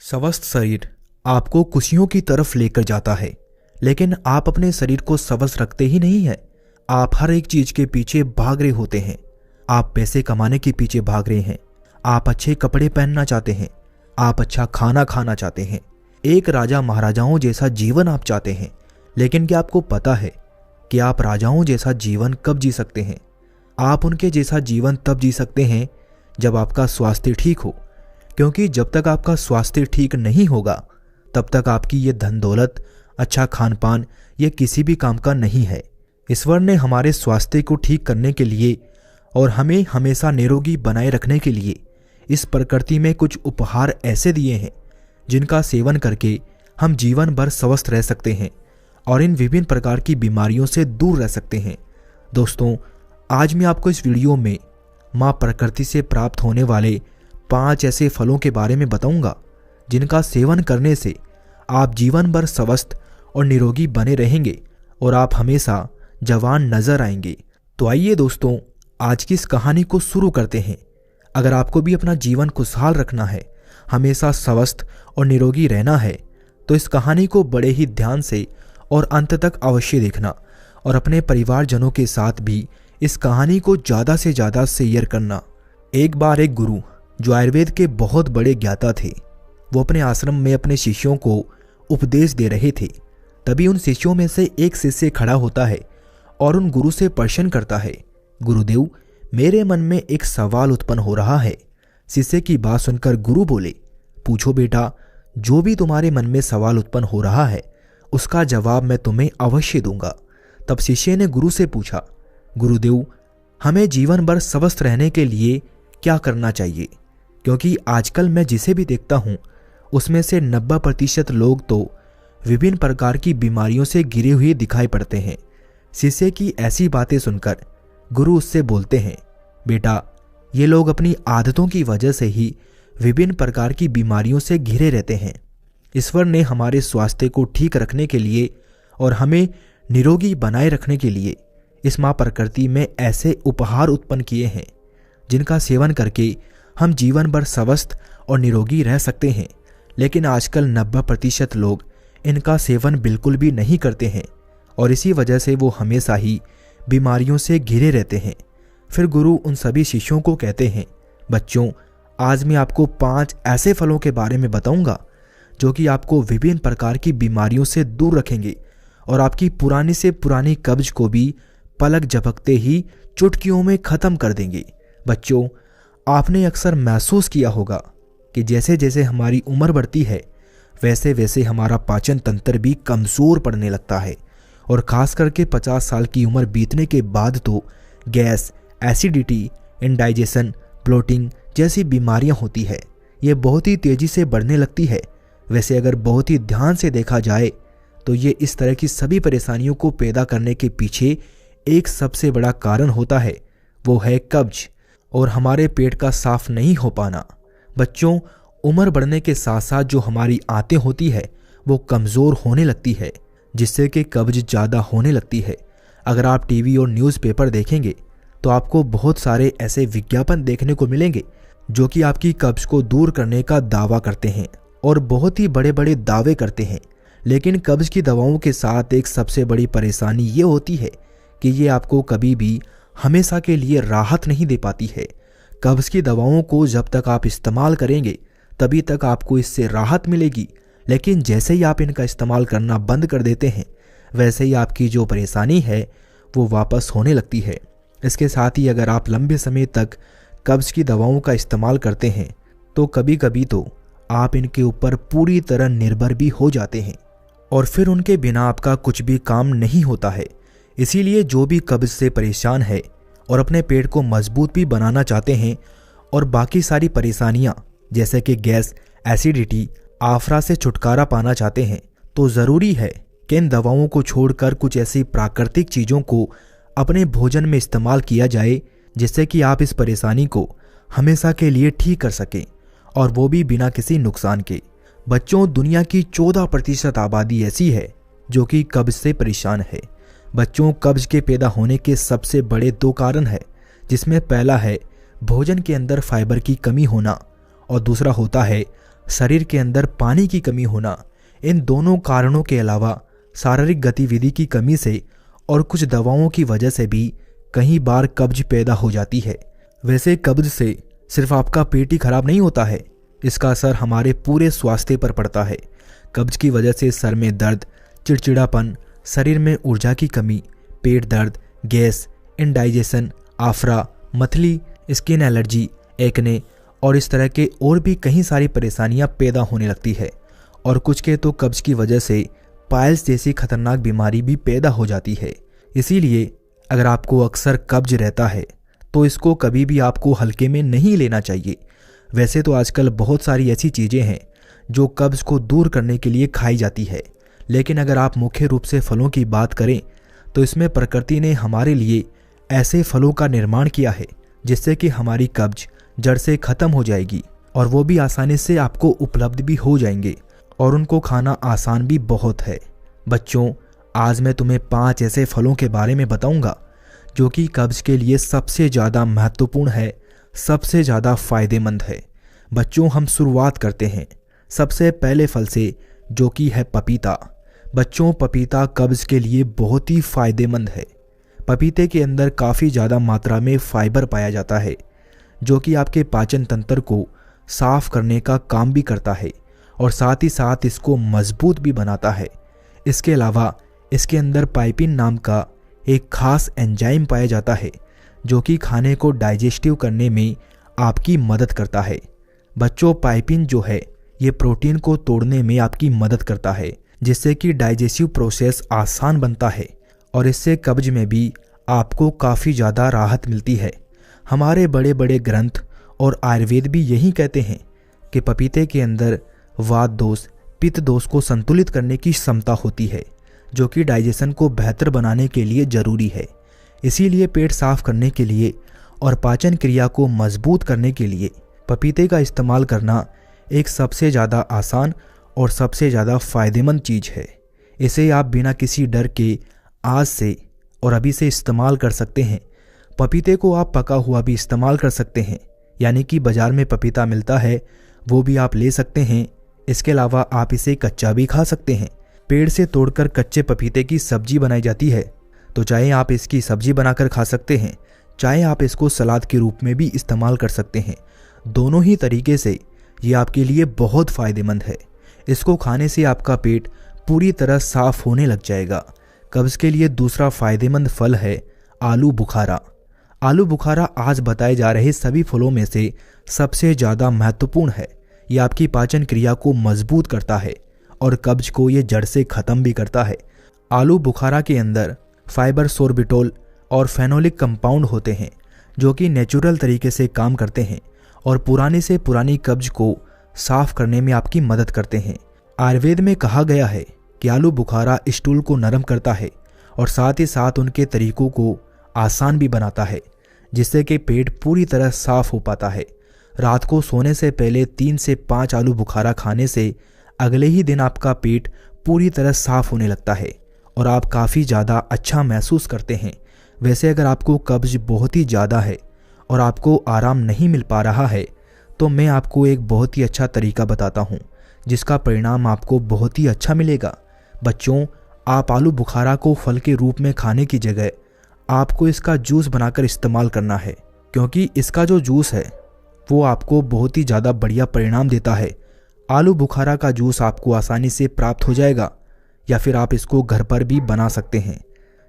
स्वस्थ शरीर आपको खुशियों की तरफ लेकर जाता है, लेकिन आप अपने शरीर को स्वस्थ रखते ही नहीं है। आप हर एक चीज के पीछे भाग रहे होते हैं। आप पैसे कमाने के पीछे भाग रहे हैं। आप अच्छे कपड़े पहनना चाहते हैं। आप अच्छा खाना खाना चाहते हैं। एक राजा महाराजाओं जैसा जीवन आप चाहते हैं। लेकिन क्या आपको पता है कि आप राजाओं जैसा जीवन कब जी सकते हैं? आप उनके जैसा जीवन तब जी सकते हैं जब आपका स्वास्थ्य ठीक हो, क्योंकि जब तक आपका स्वास्थ्य ठीक नहीं होगा तब तक आपकी ये धन दौलत, अच्छा खान पान ये किसी भी काम का नहीं है। ईश्वर ने हमारे स्वास्थ्य को ठीक करने के लिए और हमें हमेशा निरोगी बनाए रखने के लिए इस प्रकृति में कुछ उपहार ऐसे दिए हैं जिनका सेवन करके हम जीवन भर स्वस्थ रह सकते हैं और इन विभिन्न प्रकार की बीमारियों से दूर रह सकते हैं। दोस्तों, आज मैं आपको इस वीडियो में माँ प्रकृति से प्राप्त होने वाले 5 ऐसे फलों के बारे में बताऊंगा जिनका सेवन करने से आप जीवन भर स्वस्थ और निरोगी बने रहेंगे और आप हमेशा जवान नजर आएंगे। तो आइए दोस्तों, आज की इस कहानी को शुरू करते हैं। अगर आपको भी अपना जीवन खुशहाल रखना है, हमेशा स्वस्थ और निरोगी रहना है, तो इस कहानी को बड़े ही ध्यान से और अंत तक अवश्य देखना और अपने परिवारजनों के साथ भी इस कहानी को ज़्यादा से ज़्यादा शेयर करना। एक बार एक गुरु जो आयुर्वेद के बहुत बड़े ज्ञाता थे, वो अपने आश्रम में अपने शिष्यों को उपदेश दे रहे थे। तभी उन शिष्यों में से एक शिष्य खड़ा होता है और उन गुरु से प्रश्न करता है, गुरुदेव, मेरे मन में एक सवाल उत्पन्न हो रहा है। शिष्य की बात सुनकर गुरु बोले, पूछो बेटा, जो भी तुम्हारे मन में सवाल उत्पन्न हो रहा है उसका जवाब मैं तुम्हें अवश्य दूंगा। तब शिष्य ने गुरु से पूछा, गुरुदेव, हमें जीवन भर स्वस्थ रहने के लिए क्या करना चाहिए? क्योंकि आजकल मैं जिसे भी देखता हूँ उसमें से 90% लोग तो विभिन्न प्रकार की बीमारियों से घिरे हुए दिखाई पड़ते हैं। शिष्य की ऐसी बातें सुनकर गुरु उससे बोलते हैं, बेटा, ये लोग अपनी आदतों की वजह से ही विभिन्न प्रकार की बीमारियों से घिरे रहते हैं। ईश्वर ने हमारे स्वास्थ्य को ठीक रखने के लिए और हमें निरोगी बनाए रखने के लिए इस माँ प्रकृति में ऐसे उपहार उत्पन्न किए हैं जिनका सेवन करके हम जीवन भर स्वस्थ और निरोगी रह सकते हैं। लेकिन आजकल 90% लोग इनका सेवन बिल्कुल भी नहीं करते हैं और इसी वजह से वो हमेशा ही बीमारियों से घिरे रहते हैं। फिर गुरु उन सभी शिष्यों को कहते हैं, बच्चों, आज मैं आपको 5 ऐसे फलों के बारे में बताऊंगा जो कि आपको विभिन्न प्रकार की बीमारियों से दूर रखेंगे और आपकी पुरानी से पुरानी कब्ज को भी पलक झपकते ही चुटकियों में खत्म कर देंगे। बच्चों, आपने अक्सर महसूस किया होगा कि जैसे जैसे हमारी उम्र बढ़ती है वैसे वैसे हमारा पाचन तंत्र भी कमज़ोर पड़ने लगता है और ख़ास करके 50 साल की उम्र बीतने के बाद तो गैस, एसिडिटी, इंडाइजेशन, ब्लोटिंग जैसी बीमारियां होती है। ये बहुत ही तेज़ी से बढ़ने लगती है। वैसे अगर बहुत ही ध्यान से देखा जाए तो ये इस तरह की सभी परेशानियों को पैदा करने के पीछे एक सबसे बड़ा कारण होता है, वो है कब्ज और हमारे पेट का साफ नहीं हो पाना। बच्चों, उम्र बढ़ने के साथ साथ जो हमारी आंतें होती है वो कमज़ोर होने लगती है, जिससे कि कब्ज ज़्यादा होने लगती है। अगर आप टीवी और न्यूज़पेपर देखेंगे तो आपको बहुत सारे ऐसे विज्ञापन देखने को मिलेंगे जो कि आपकी कब्ज को दूर करने का दावा करते हैं और बहुत ही बड़े बड़े दावे करते हैं। लेकिन कब्ज की दवाओं के साथ एक सबसे बड़ी परेशानी ये होती है कि ये आपको कभी भी हमेशा के लिए राहत नहीं दे पाती है। कब्ज की दवाओं को जब तक आप इस्तेमाल करेंगे तभी तक आपको इससे राहत मिलेगी, लेकिन जैसे ही आप इनका इस्तेमाल करना बंद कर देते हैं वैसे ही आपकी जो परेशानी है वो वापस होने लगती है। इसके साथ ही अगर आप लंबे समय तक कब्ज की दवाओं का इस्तेमाल करते हैं तो कभी कभी तो आप इनके ऊपर पूरी तरह निर्भर भी हो जाते हैं और फिर उनके बिना आपका कुछ भी काम नहीं होता है। इसीलिए जो भी कब्ज से परेशान है और अपने पेट को मजबूत भी बनाना चाहते हैं और बाकी सारी परेशानियां जैसे कि गैस, एसिडिटी, आफरा से छुटकारा पाना चाहते हैं, तो ज़रूरी है कि इन दवाओं को छोड़कर कुछ ऐसी प्राकृतिक चीज़ों को अपने भोजन में इस्तेमाल किया जाए जिससे कि आप इस परेशानी को हमेशा के लिए ठीक कर सकें और वो भी बिना किसी नुकसान के। बच्चों, दुनिया की 14% आबादी ऐसी है जो कि कब्ज से परेशान है। बच्चों, कब्ज के पैदा होने के सबसे बड़े 2 कारण हैं, जिसमें पहला है भोजन के अंदर फाइबर की कमी होना और दूसरा होता है शरीर के अंदर पानी की कमी होना, इन दोनों कारणों के अलावा शारीरिक गतिविधि की कमी से और कुछ दवाओं की वजह से भी कई बार कब्ज पैदा हो जाती है। वैसे कब्ज से सिर्फ आपका पेट ही खराब नहीं होता है, इसका असर हमारे पूरे स्वास्थ्य पर पड़ता है। कब्ज की वजह से सर में दर्द, चिड़चिड़ापन, शरीर में ऊर्जा की कमी, पेट दर्द, गैस, इंडाइजेशन, आफरा, मतली, स्किन एलर्जी, एक्ने और इस तरह के और भी कई सारी परेशानियां पैदा होने लगती है। और कुछ के तो कब्ज की वजह से पाइल्स जैसी खतरनाक बीमारी भी पैदा हो जाती है। इसीलिए अगर आपको अक्सर कब्ज रहता है तो इसको कभी भी आपको हल्के में नहीं लेना चाहिए। वैसे तो आजकल बहुत सारी ऐसी चीज़ें हैं जो कब्ज को दूर करने के लिए खाई जाती है, लेकिन अगर आप मुख्य रूप से फलों की बात करें तो इसमें प्रकृति ने हमारे लिए ऐसे फलों का निर्माण किया है जिससे कि हमारी कब्ज जड़ से ख़त्म हो जाएगी और वो भी आसानी से आपको उपलब्ध भी हो जाएंगे और उनको खाना आसान भी बहुत है। बच्चों, आज मैं तुम्हें 5 ऐसे फलों के बारे में बताऊंगा जो कि कब्ज के लिए सबसे ज़्यादा महत्वपूर्ण है, सबसे ज़्यादा फायदेमंद है। बच्चों, हम शुरुआत करते हैं सबसे पहले फल से, जो कि है पपीता। बच्चों, पपीता कब्ज के लिए बहुत ही फायदेमंद है। पपीते के अंदर काफ़ी ज़्यादा मात्रा में फाइबर पाया जाता है जो कि आपके पाचन तंत्र को साफ करने का काम भी करता है और साथ ही साथ इसको मजबूत भी बनाता है। इसके अलावा इसके अंदर पाइपिन नाम का एक खास एंजाइम पाया जाता है जो कि खाने को डाइजेस्टिव करने में आपकी मदद करता है। बच्चों, पाइपिन जो है ये प्रोटीन को तोड़ने में आपकी मदद करता है जिससे कि डाइजेस्टिव प्रोसेस आसान बनता है और इससे कब्ज में भी आपको काफ़ी ज़्यादा राहत मिलती है। हमारे बड़े बड़े ग्रंथ और आयुर्वेद भी यही कहते हैं कि पपीते के अंदर वात दोष, पित्त दोष को संतुलित करने की क्षमता होती है जो कि डाइजेशन को बेहतर बनाने के लिए ज़रूरी है। इसीलिए पेट साफ करने के लिए और पाचन क्रिया को मजबूत करने के लिए पपीते का इस्तेमाल करना एक सबसे ज़्यादा आसान और सबसे ज़्यादा फ़ायदेमंद चीज़ है। इसे आप बिना किसी डर के आज से और अभी से इस्तेमाल कर सकते हैं। पपीते को आप पका हुआ भी इस्तेमाल कर सकते हैं, यानी कि बाज़ार में पपीता मिलता है वो भी आप ले सकते हैं। इसके अलावा आप इसे कच्चा भी खा सकते हैं। पेड़ से तोड़कर कच्चे पपीते की सब्जी बनाई जाती है, तो चाहे आप इसकी सब्जी बनाकर खा सकते हैं, चाहे आप इसको सलाद के रूप में भी इस्तेमाल कर सकते हैं। दोनों ही तरीके से ये आपके लिए बहुत फ़ायदेमंद है। इसको खाने से आपका पेट पूरी तरह साफ होने लग जाएगा। कब्ज़ के लिए दूसरा फ़ायदेमंद फल है आलू बुखारा। आलू बुखारा आज बताए जा रहे सभी फलों में से सबसे ज़्यादा महत्वपूर्ण है। ये आपकी पाचन क्रिया को मजबूत करता है और कब्ज को ये जड़ से ख़त्म भी करता है। आलू बुखारा के अंदर फाइबर, सोर्बिटोल और फेनोलिक कंपाउंड होते हैं जो कि नेचुरल तरीके से काम करते हैं और पुरानी से पुरानी कब्ज को साफ करने में आपकी मदद करते हैं। आयुर्वेद में कहा गया है कि आलू बुखारा स्टूल को नरम करता है और साथ ही साथ उनके तरीकों को आसान भी बनाता है, जिससे कि पेट पूरी तरह साफ हो पाता है। रात को सोने से पहले 3 से 5 आलू बुखारा खाने से अगले ही दिन आपका पेट पूरी तरह साफ होने लगता है और आप काफ़ी ज़्यादा अच्छा महसूस करते हैं। वैसे अगर आपको कब्ज बहुत ही ज़्यादा है और आपको आराम नहीं मिल पा रहा है तो मैं आपको एक बहुत ही अच्छा तरीका बताता हूँ जिसका परिणाम आपको बहुत ही अच्छा मिलेगा। बच्चों, आप आलू बुखारा को फल के रूप में खाने की जगह आपको इसका जूस बनाकर इस्तेमाल करना है, क्योंकि इसका जो जूस है वो आपको बहुत ही ज़्यादा बढ़िया परिणाम देता है। आलू बुखारा का जूस आपको आसानी से प्राप्त हो जाएगा या फिर आप इसको घर पर भी बना सकते हैं।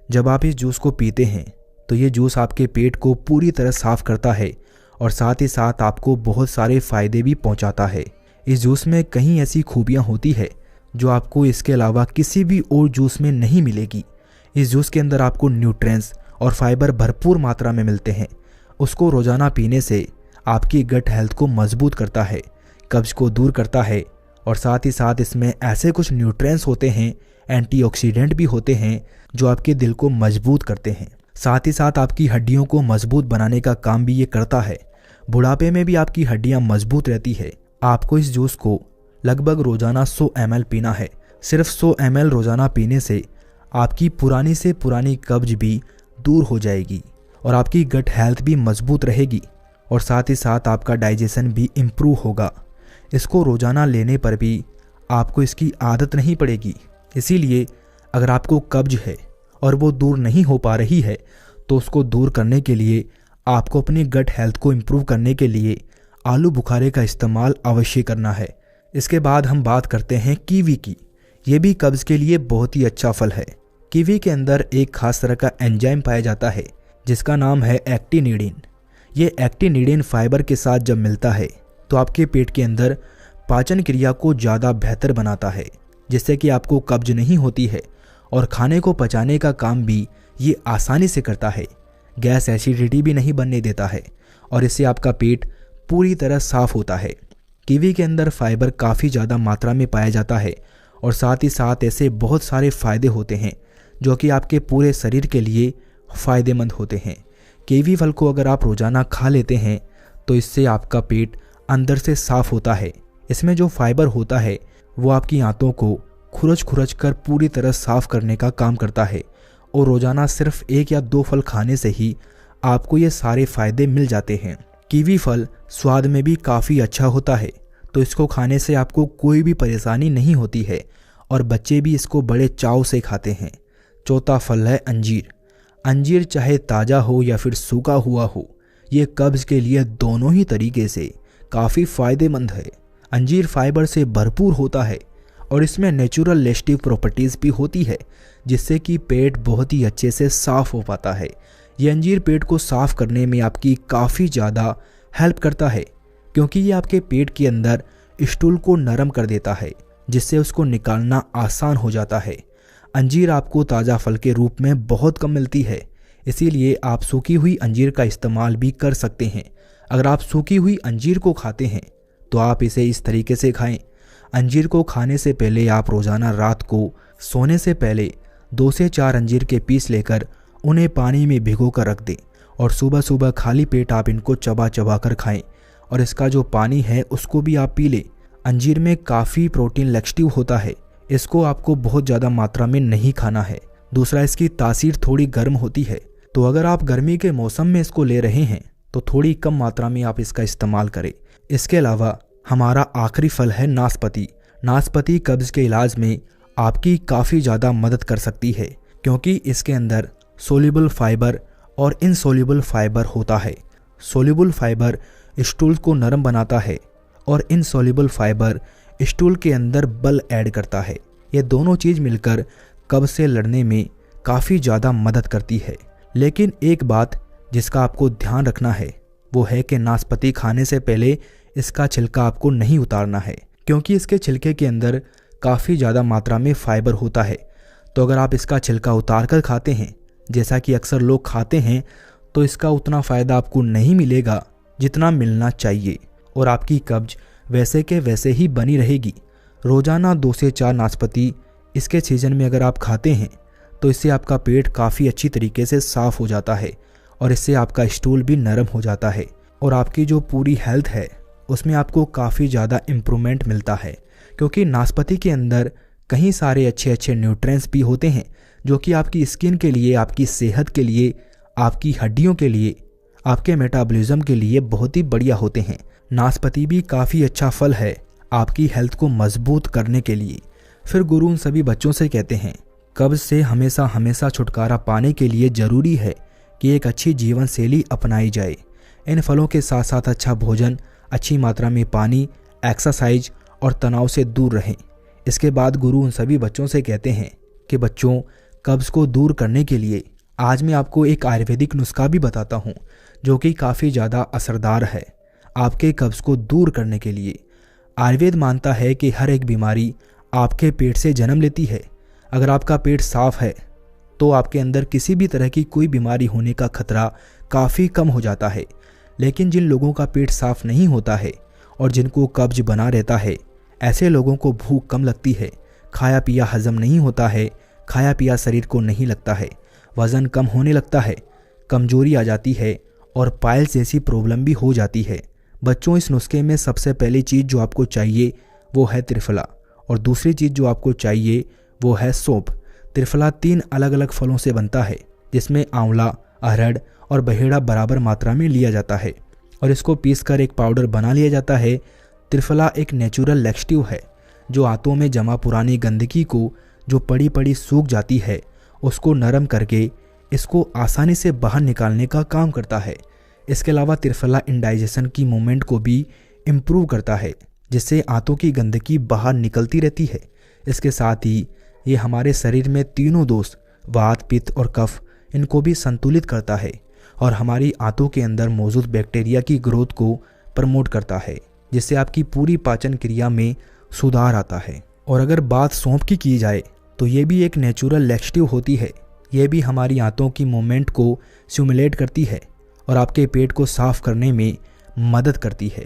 जब आप इस जूस को पीते हैं तो ये जूस आपके पेट को पूरी तरह साफ करता है और साथ ही साथ आपको बहुत सारे फ़ायदे भी पहुंचाता है। इस जूस में कई ऐसी खूबियां होती है जो आपको इसके अलावा किसी भी और जूस में नहीं मिलेगी। इस जूस के अंदर आपको न्यूट्रिएंट्स और फाइबर भरपूर मात्रा में मिलते हैं। उसको रोज़ाना पीने से आपकी गट हेल्थ को मजबूत करता है, कब्ज को दूर करता है और साथ ही साथ इसमें ऐसे कुछ न्यूट्रिएंट्स होते हैं, एंटीऑक्सीडेंट भी होते हैं जो आपके दिल को मजबूत करते हैं। साथ ही साथ आपकी हड्डियों को मजबूत बनाने का काम भी ये करता है। बुढ़ापे में भी आपकी हड्डियां मजबूत रहती है। आपको इस जूस को लगभग रोज़ाना 100 ml पीना है। सिर्फ 100 ml रोज़ाना पीने से आपकी पुरानी से पुरानी कब्ज भी दूर हो जाएगी और आपकी गट हेल्थ भी मजबूत रहेगी और साथ ही साथ आपका डाइजेशन भी इम्प्रूव होगा। इसको रोज़ाना लेने पर भी आपको इसकी आदत नहीं पड़ेगी। इसीलिए अगर आपको कब्ज है और वो दूर नहीं हो पा रही है तो उसको दूर करने के लिए आपको अपनी गट हेल्थ को इम्प्रूव करने के लिए आलू बुखारे का इस्तेमाल अवश्य करना है। इसके बाद हम बात करते हैं कीवी की। ये भी कब्ज़ के लिए बहुत ही अच्छा फल है। कीवी के अंदर एक खास तरह का एंजाइम पाया जाता है जिसका नाम है एक्टिनिडीन। ये एक्टिनिडीन फाइबर के साथ जब मिलता है तो आपके पेट के अंदर पाचन क्रिया को ज़्यादा बेहतर बनाता है, जिससे कि आपको कब्ज नहीं होती है और खाने को पचाने का काम भी ये आसानी से करता है। गैस एसिडिटी भी नहीं बनने देता है और इससे आपका पेट पूरी तरह साफ होता है। कीवी के अंदर फाइबर काफ़ी ज़्यादा मात्रा में पाया जाता है और साथ ही साथ ऐसे बहुत सारे फ़ायदे होते हैं जो कि आपके पूरे शरीर के लिए फ़ायदेमंद होते हैं। कीवी फल को अगर आप रोज़ाना खा लेते हैं तो इससे आपका पेट अंदर से साफ होता है। इसमें जो फाइबर होता है वो आपकी आंतों को खुरच कर पूरी तरह साफ करने का काम करता है और रोज़ाना सिर्फ 1 या 2 फल खाने से ही आपको ये सारे फ़ायदे मिल जाते हैं। कीवी फल स्वाद में भी काफ़ी अच्छा होता है, तो इसको खाने से आपको कोई भी परेशानी नहीं होती है और बच्चे भी इसको बड़े चाव से खाते हैं। चौथा फल है अंजीर। अंजीर चाहे ताज़ा हो या फिर सूखा हुआ हो, ये कब्ज़ के लिए दोनों ही तरीके से काफ़ी फ़ायदेमंद है। अंजीर फाइबर से भरपूर होता है और इसमें नेचुरल लेस्टिव प्रॉपर्टीज़ भी होती है जिससे कि पेट बहुत ही अच्छे से साफ़ हो पाता है। ये अंजीर पेट को साफ़ करने में आपकी काफ़ी ज़्यादा हेल्प करता है क्योंकि ये आपके पेट के अंदर स्टूल को नरम कर देता है जिससे उसको निकालना आसान हो जाता है। अंजीर आपको ताज़ा फल के रूप में बहुत कम मिलती है, इसीलिए आप सूखी हुई अंजीर का इस्तेमाल भी कर सकते हैं। अगर आप सूखी हुई अंजीर को खाते हैं तो आप इसे इस तरीके से खाएं। अंजीर को खाने से पहले आप रोज़ाना रात को सोने से पहले 2 से 4 अंजीर के पीस लेकर उन्हें पानी में भिगो कर रख दें और सुबह सुबह खाली पेट आप इनको चबा चबा कर खाएं और इसका जो पानी है उसको भी आप पी लें। अंजीर में काफ़ी प्रोटीन लेक्स्टिव होता है, इसको आपको बहुत ज़्यादा मात्रा में नहीं खाना है। दूसरा, इसकी तासीर थोड़ी गर्म होती है, तो अगर आप गर्मी के मौसम में इसको ले रहे हैं तो थोड़ी कम मात्रा में आप इसका इस्तेमाल करें। इसके अलावा हमारा आखिरी फल है नाशपाती। नाशपाती कब्ज़ के इलाज में आपकी काफ़ी ज़्यादा मदद कर सकती है क्योंकि इसके अंदर सोल्यूबल फाइबर और इनसोल्यूबल फाइबर होता है। सोल्यूबल फाइबर स्टूल को नरम बनाता है और इनसोल्यूबल फाइबर स्टूल के अंदर बल ऐड करता है। ये दोनों चीज़ मिलकर कब्ज़ से लड़ने में काफ़ी ज़्यादा मदद करती है। लेकिन एक बात जिसका आपको ध्यान रखना है वो है कि नाशपाती खाने से पहले इसका छिलका आपको नहीं उतारना है क्योंकि इसके छिलके के अंदर काफ़ी ज़्यादा मात्रा में फाइबर होता है। तो अगर आप इसका छिलका उतार कर खाते हैं, जैसा कि अक्सर लोग खाते हैं, तो इसका उतना फ़ायदा आपको नहीं मिलेगा जितना मिलना चाहिए और आपकी कब्ज वैसे के वैसे ही बनी रहेगी। रोज़ाना 2 से 4 नाशपाती इसके सीज़न में अगर आप खाते हैं तो इससे आपका पेट काफ़ी अच्छी तरीके से साफ़ हो जाता है और इससे आपका स्टूल भी नरम हो जाता है और आपकी जो पूरी हेल्थ है उसमें आपको काफ़ी ज़्यादा इम्प्रूवमेंट मिलता है क्योंकि नाशपाती के अंदर कई सारे अच्छे अच्छे न्यूट्रिएंट्स भी होते हैं जो कि आपकी स्किन के लिए, आपकी सेहत के लिए, आपकी हड्डियों के लिए, आपके मेटाबॉलिज्म के लिए बहुत ही बढ़िया होते हैं। नाशपाती भी काफ़ी अच्छा फल है आपकी हेल्थ को मजबूत करने के लिए। फिर गुरु उन सभी बच्चों से कहते हैं, कब्ज़ से हमेशा छुटकारा पाने के लिए ज़रूरी है कि एक अच्छी जीवन शैली अपनाई जाए। इन फलों के साथ साथ अच्छा भोजन, अच्छी मात्रा में पानी, एक्सरसाइज और तनाव से दूर रहें। इसके बाद गुरु उन सभी बच्चों से कहते हैं कि बच्चों, कब्ज़ को दूर करने के लिए आज मैं आपको एक आयुर्वेदिक नुस्खा भी बताता हूँ जो कि काफ़ी ज़्यादा असरदार है आपके कब्ज़ को दूर करने के लिए। आयुर्वेद मानता है कि हर एक बीमारी आपके पेट से जन्म लेती है। अगर आपका पेट साफ है तो आपके अंदर किसी भी तरह की कोई बीमारी होने का खतरा काफ़ी कम हो जाता है। लेकिन जिन लोगों का पेट साफ नहीं होता है और जिनको कब्ज बना रहता है, ऐसे लोगों को भूख कम लगती है, खाया पिया हजम नहीं होता है, खाया पिया शरीर को नहीं लगता है, वज़न कम होने लगता है, कमजोरी आ जाती है और पाइल्स जैसी प्रॉब्लम भी हो जाती है। बच्चों, इस नुस्खे में सबसे पहली चीज़ जो आपको चाहिए वो है त्रिफला और दूसरी चीज़ जो आपको चाहिए वो है सौंफ। त्रिफला 3 अलग अलग फलों से बनता है जिसमें आंवला, अरहर और बहेड़ा बराबर मात्रा में लिया जाता है और इसको पीसकर एक पाउडर बना लिया जाता है त्रिफला एक नेचुरल लैक्सेटिव है जो आंतों में जमा पुरानी गंदगी को जो पड़ी पड़ी सूख जाती है उसको नरम करके इसको आसानी से बाहर निकालने का काम करता है। इसके अलावा त्रिफला इंडाइजेशन की मूवमेंट को भी इम्प्रूव करता है जिससे आंतों की गंदगी बाहर निकलती रहती है। इसके साथ ही ये हमारे शरीर में तीनों दोष वात, पित्त और कफ इनको भी संतुलित करता है और हमारी आंतों के अंदर मौजूद बैक्टीरिया की ग्रोथ को प्रमोट करता है जिससे आपकी पूरी पाचन क्रिया में सुधार आता है। और अगर बात सौंफ की जाए तो ये भी एक नेचुरल लैक्सेटिव होती है। ये भी हमारी आंतों की मूवमेंट को स्टिमुलेट करती है और आपके पेट को साफ करने में मदद करती है।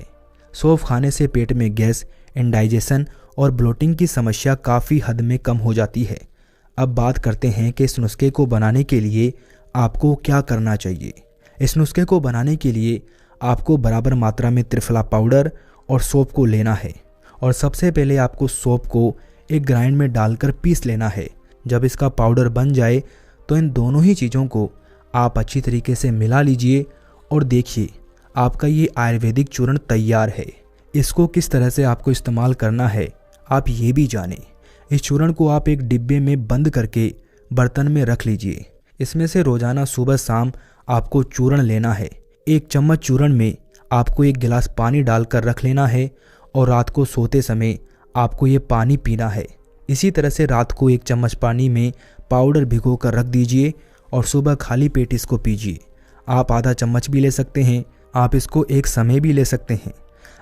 सौंफ खाने से पेट में गैस, इंडाइजेशन और ब्लोटिंग की समस्या काफ़ी हद में कम हो जाती है। अब बात करते हैं कि इस नुस्खे को बनाने के लिए आपको क्या करना चाहिए। इस नुस्खे को बनाने के लिए आपको बराबर मात्रा में त्रिफला पाउडर और सौंफ को लेना है और सबसे पहले आपको सौंफ को एक ग्राइंड में डालकर पीस लेना है। जब इसका पाउडर बन जाए तो इन दोनों ही चीज़ों को आप अच्छी तरीके से मिला लीजिए और देखिए आपका ये आयुर्वेदिक चूर्ण तैयार है। इसको किस तरह से आपको इस्तेमाल करना है आप ये भी जानें। इस चूर्ण को आप एक डिब्बे में बंद करके बर्तन में रख लीजिए। इसमें से रोजाना सुबह शाम आपको चूर्ण लेना है। 1 चम्मच चूर्ण में आपको 1 गिलास पानी डालकर रख लेना है और रात को सोते समय आपको ये पानी पीना है। इसी तरह से रात को 1 चम्मच पानी में पाउडर भिगो कर रख दीजिए और सुबह खाली पेट इसको पीजिए। आप आधा चम्मच भी ले सकते हैं, आप इसको एक समय भी ले सकते हैं।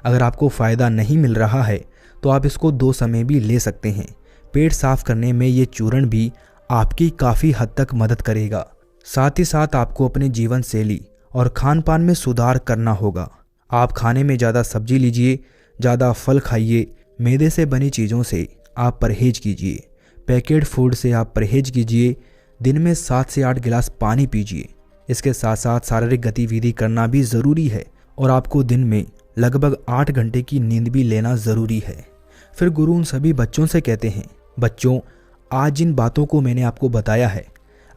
अगर आपको फ़ायदा नहीं मिल रहा है तो आप इसको 2 समय भी ले सकते हैं। पेट साफ करने में ये चूर्ण भी आपकी काफ़ी हद तक मदद करेगा। साथ ही साथ आपको अपने जीवन शैली और खान पान में सुधार करना होगा। आप खाने में ज़्यादा सब्जी लीजिए, ज़्यादा फल खाइए, मैदे से बनी चीज़ों से आप परहेज कीजिए, पैकेट फूड से आप परहेज कीजिए, दिन में 7 से 8 गिलास पानी पीजिए। इसके साथ साथ शारीरिक गतिविधि करना भी ज़रूरी है और आपको दिन में लगभग 8 घंटे की नींद भी लेना ज़रूरी है। फिर गुरु उन सभी बच्चों से कहते हैं, बच्चों आज जिन बातों को मैंने आपको बताया है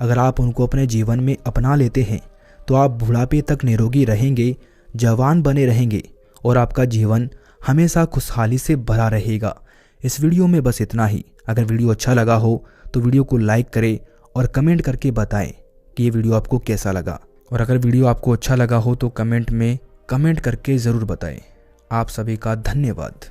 अगर आप उनको अपने जीवन में अपना लेते हैं तो आप बुढ़ापे तक निरोगी रहेंगे, जवान बने रहेंगे और आपका जीवन हमेशा खुशहाली से भरा रहेगा। इस वीडियो में बस इतना ही। अगर वीडियो अच्छा लगा हो तो वीडियो को लाइक करें और कमेंट करके बताएं कि ये वीडियो आपको कैसा लगा। और अगर वीडियो आपको अच्छा लगा हो तो कमेंट में कमेंट करके ज़रूर बताएं। आप सभी का धन्यवाद।